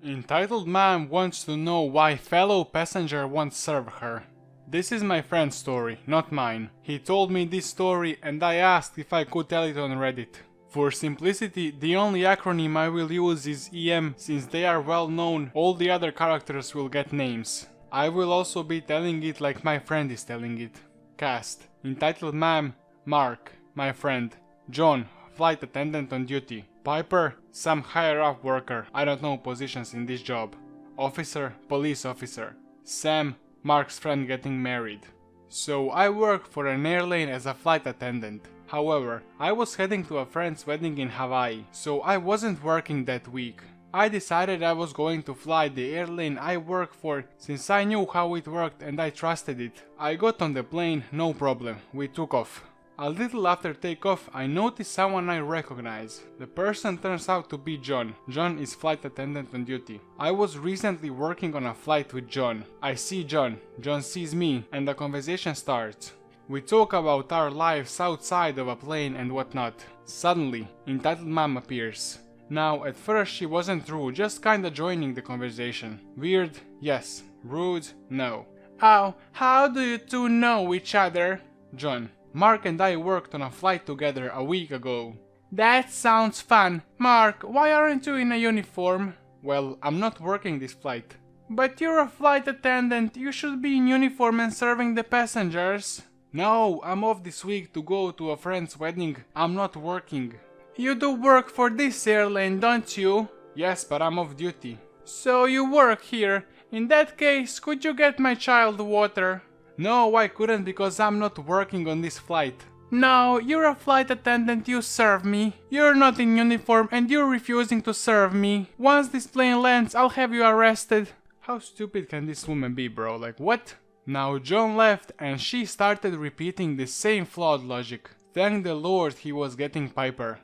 Entitled ma'am wants to know why fellow passenger won't serve her. This is my friend's story, not mine. He told me this story and I asked if I could tell it on Reddit. For simplicity, the only acronym I will use is EM, since they are well known, all the other characters will get names. I will also be telling it like my friend is telling it. Cast: Entitled ma'am, Mark, my friend. John, flight attendant on duty. Piper, some higher up worker, I don't know positions in this job. Officer, police officer. Sam, Mark's friend getting married. So I work for an airline as a flight attendant. However, I was heading to a friend's wedding in Hawaii, so I wasn't working that week. I decided I was going to fly the airline I work for since I knew how it worked and I trusted it. I got on the plane, no problem, we took off. A little after takeoff, I noticed someone I recognize. The person turns out to be John. John is flight attendant on duty. I was recently working on a flight with John. I see John. John sees me, and the conversation starts. We talk about our lives outside of a plane and whatnot. Suddenly, Entitled Mom appears. Now, at first she wasn't rude, just kinda joining the conversation. Weird? Yes. Rude? No. Oh, how do you two know each other? John: Mark and I worked on a flight together a week ago. That sounds fun. Mark, why aren't you in a uniform? Well, I'm not working this flight. But you're a flight attendant, you should be in uniform and serving the passengers. No, I'm off this week to go to a friend's wedding. I'm not working. You do work for this airline, don't you? Yes, but I'm off duty. So you work here. In that case, could you get my child water? No, I couldn't because I'm not working on this flight. No, you're a flight attendant, you serve me. You're not in uniform and you're refusing to serve me. Once this plane lands, I'll have you arrested. How stupid can this woman be, bro? Like, what? Now John left and she started repeating the same flawed logic. Thank the Lord he was getting Piper.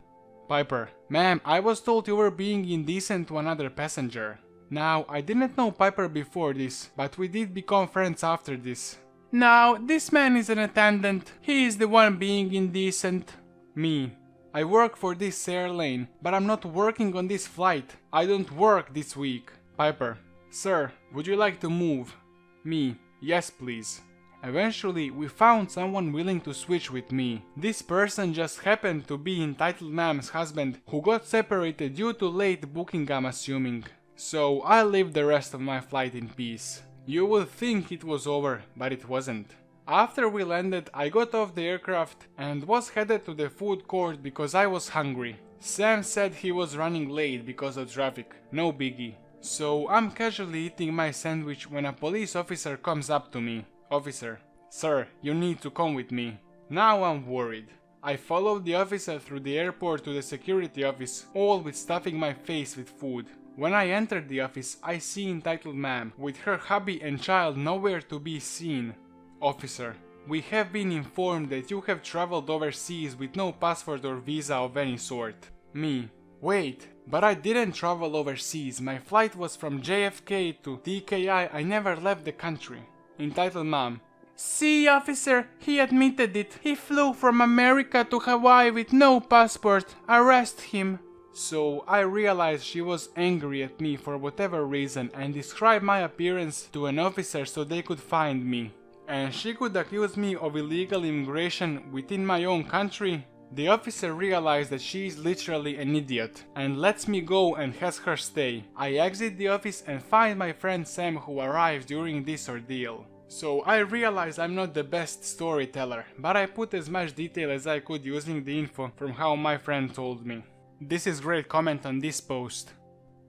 Piper: Ma'am, I was told you were being indecent to another passenger. Now, I didn't know Piper before this, but we did become friends after this. No, this man is an attendant. He is the one being indecent. Me: I work for this airline, but I'm not working on this flight. I don't work this week. Piper: Sir, would you like to move? Me: Yes, please. Eventually, we found someone willing to switch with me. This person just happened to be Entitled Ma'am's husband, who got separated due to late booking, I'm assuming. So I lived the rest of my flight in peace. You would think it was over, but it wasn't. After we landed, I got off the aircraft and was headed to the food court because I was hungry. Sam said he was running late because of traffic, no biggie. So I'm casually eating my sandwich when a police officer comes up to me. Officer: Sir, you need to come with me. Now I'm worried. I followed the officer through the airport to the security office, all with stuffing my face with food. When I entered the office, I see Entitled Ma'am, with her hubby and child nowhere to be seen. Officer: We have been informed that you have traveled overseas with no passport or visa of any sort. Me: Wait, but I didn't travel overseas. My flight was from JFK to DKI. I never left the country. Entitled Mom: See, officer, he admitted it. He flew from America to Hawaii with no passport. Arrest him. So I realized she was angry at me for whatever reason and described my appearance to an officer so they could find me. And she could accuse me of illegal immigration within my own country? The officer realized that she is literally an idiot and lets me go and has her stay. I exit the office and find my friend Sam, who arrived during this ordeal. So I realize I'm not the best storyteller, but I put as much detail as I could using the info from how my friend told me. This is great comment on this post.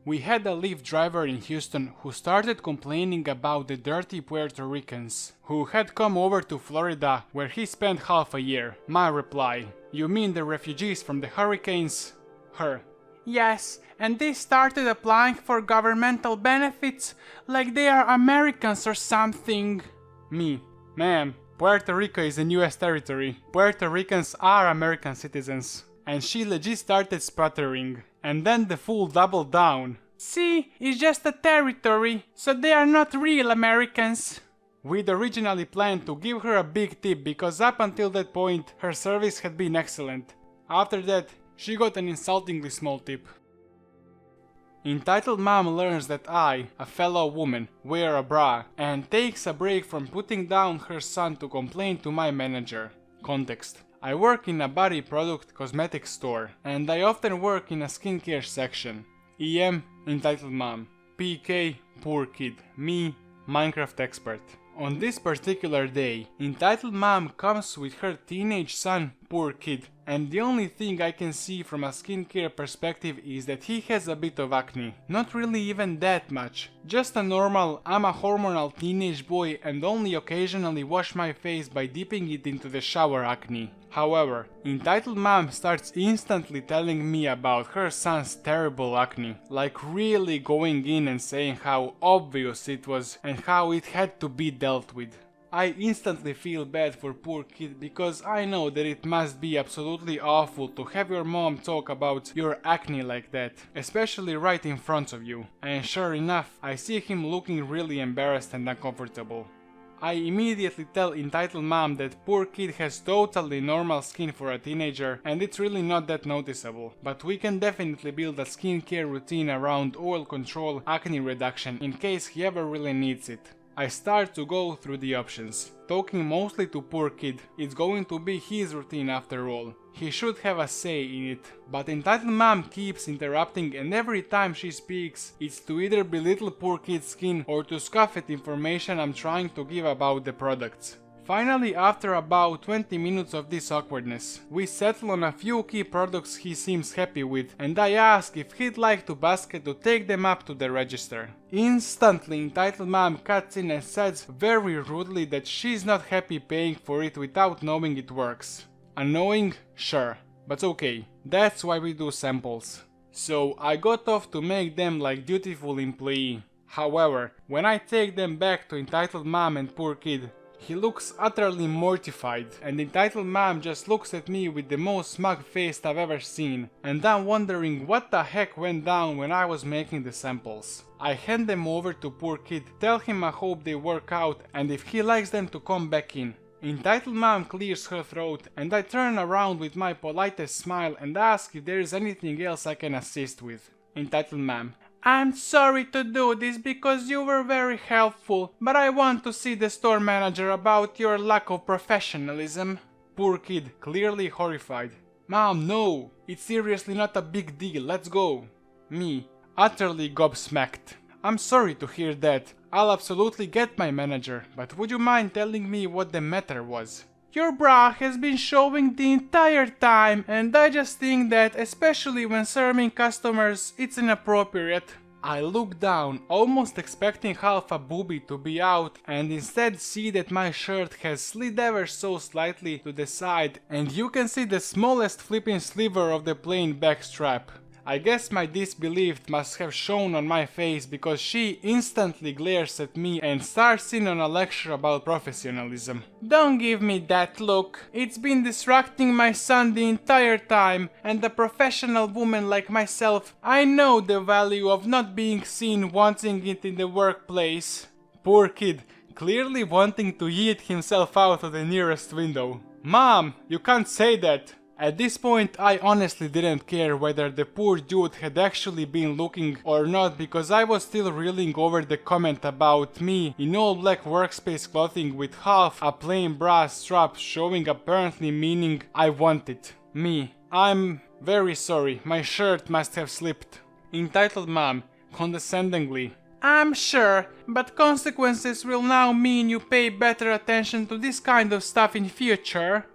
We had a Lyft driver in Houston who started complaining about the dirty Puerto Ricans who had come over to Florida where he spent half a year. My reply: You mean the refugees from the hurricanes? Her: Yes, and they started applying for governmental benefits like they are Americans or something. Me: Ma'am, Puerto Rico is in US territory. Puerto Ricans are American citizens. And she legit started sputtering. And then the fool doubled down. See, it's just a territory, so they are not real Americans. We'd originally planned to give her a big tip because up until that point her service had been excellent. After that, she got an insultingly small tip. Entitled Mom learns that I, a fellow woman, wear a bra and takes a break from putting down her son to complain to my manager. Context: I work in a body product cosmetics store and I often work in a skincare section. EM, Entitled Mom. PK, poor kid. Me, Minecraft expert. On this particular day, Entitled Mom comes with her teenage son, poor kid, and the only thing I can see from a skincare perspective is that he has a bit of acne. Not really even that much. Just a normal, I'm a hormonal teenage boy and only occasionally wash my face by dipping it into the shower acne. However, Entitled Mom starts instantly telling me about her son's terrible acne, like really going in and saying how obvious it was and how it had to be dealt with. I instantly feel bad for poor kid because I know that it must be absolutely awful to have your mom talk about your acne like that, especially right in front of you. And sure enough, I see him looking really embarrassed and uncomfortable. I immediately tell Entitled Mom that poor kid has totally normal skin for a teenager and it's really not that noticeable, but we can definitely build a skincare routine around oil control, acne reduction in case he ever really needs it. I start to go through the options, talking mostly to poor kid. It's going to be his routine after all. He should have a say in it, but Entitled Mom keeps interrupting and every time she speaks, it's to either belittle poor kid's skin or to scoff at information I'm trying to give about the products. Finally, after about 20 minutes of this awkwardness, we settle on a few key products he seems happy with and I ask if he'd like to basket to take them up to the register. Instantly, Entitled Mom cuts in and says very rudely that she's not happy paying for it without knowing it works. Annoying? Sure, but okay, that's why we do samples. So I got off to make them like dutiful employee. However, when I take them back to Entitled Mom and poor kid, he looks utterly mortified and Entitled Mom just looks at me with the most smug face I've ever seen and I'm wondering what the heck went down when I was making the samples. I hand them over to poor kid, tell him I hope they work out and if he likes them to come back in. Entitled Mom clears her throat and I turn around with my politest smile and ask if there is anything else I can assist with. Entitled Mom: I'm sorry to do this because you were very helpful, but I want to see the store manager about your lack of professionalism. Poor kid, clearly horrified: Mom, no, it's seriously not a big deal, let's go. Me, utterly gobsmacked: I'm sorry to hear that. I'll absolutely get my manager, but would you mind telling me what the matter was? Your bra has been showing the entire time and I just think that, especially when serving customers, it's inappropriate. I look down, almost expecting half a boobie to be out and instead see that my shirt has slid ever so slightly to the side and you can see the smallest flipping sliver of the plain back strap. I guess my disbelief must have shown on my face because she instantly glares at me and starts in on a lecture about professionalism. Don't give me that look. It's been distracting my son the entire time and a professional woman like myself, I know the value of not being seen wanting it in the workplace. Poor kid, clearly wanting to yeet himself out of the nearest window. Mom, you can't say that. At this point I honestly didn't care whether the poor dude had actually been looking or not because I was still reeling over the comment about me in all black workspace clothing with half a plain bra strap showing apparently meaning I want it. Me: I'm very sorry, my shirt must have slipped. Entitled Mom, condescendingly: I'm sure, but consequences will now mean you pay better attention to this kind of stuff in future.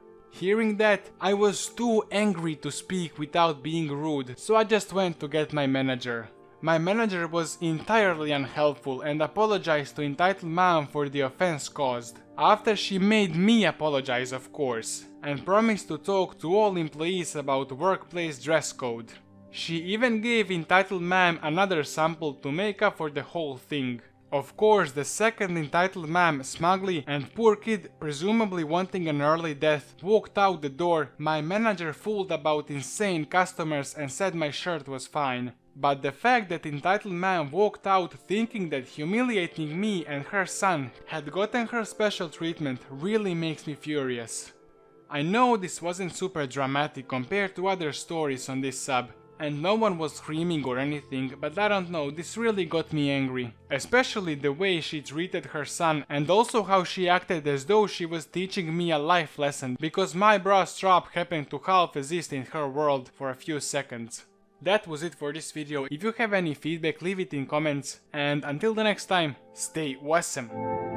Hearing that, I was too angry to speak without being rude, so I just went to get my manager. My manager was entirely unhelpful and apologized to Entitled Mom for the offense caused. After she made me apologize, of course, and promised to talk to all employees about workplace dress code. She even gave Entitled Mom another sample to make up for the whole thing. Of course, the second Entitled Mom smugly and poor kid, presumably wanting an early death, walked out the door, my manager fooled about insane customers and said my shirt was fine. But the fact that Entitled Mom walked out thinking that humiliating me and her son had gotten her special treatment really makes me furious. I know this wasn't super dramatic compared to other stories on this sub, and no one was screaming or anything, but I don't know, this really got me angry. Especially the way she treated her son, and also how she acted as though she was teaching me a life lesson, because my bra strap happened to half exist in her world for a few seconds. That was it for this video. If you have any feedback, leave it in comments, and until the next time, stay awesome!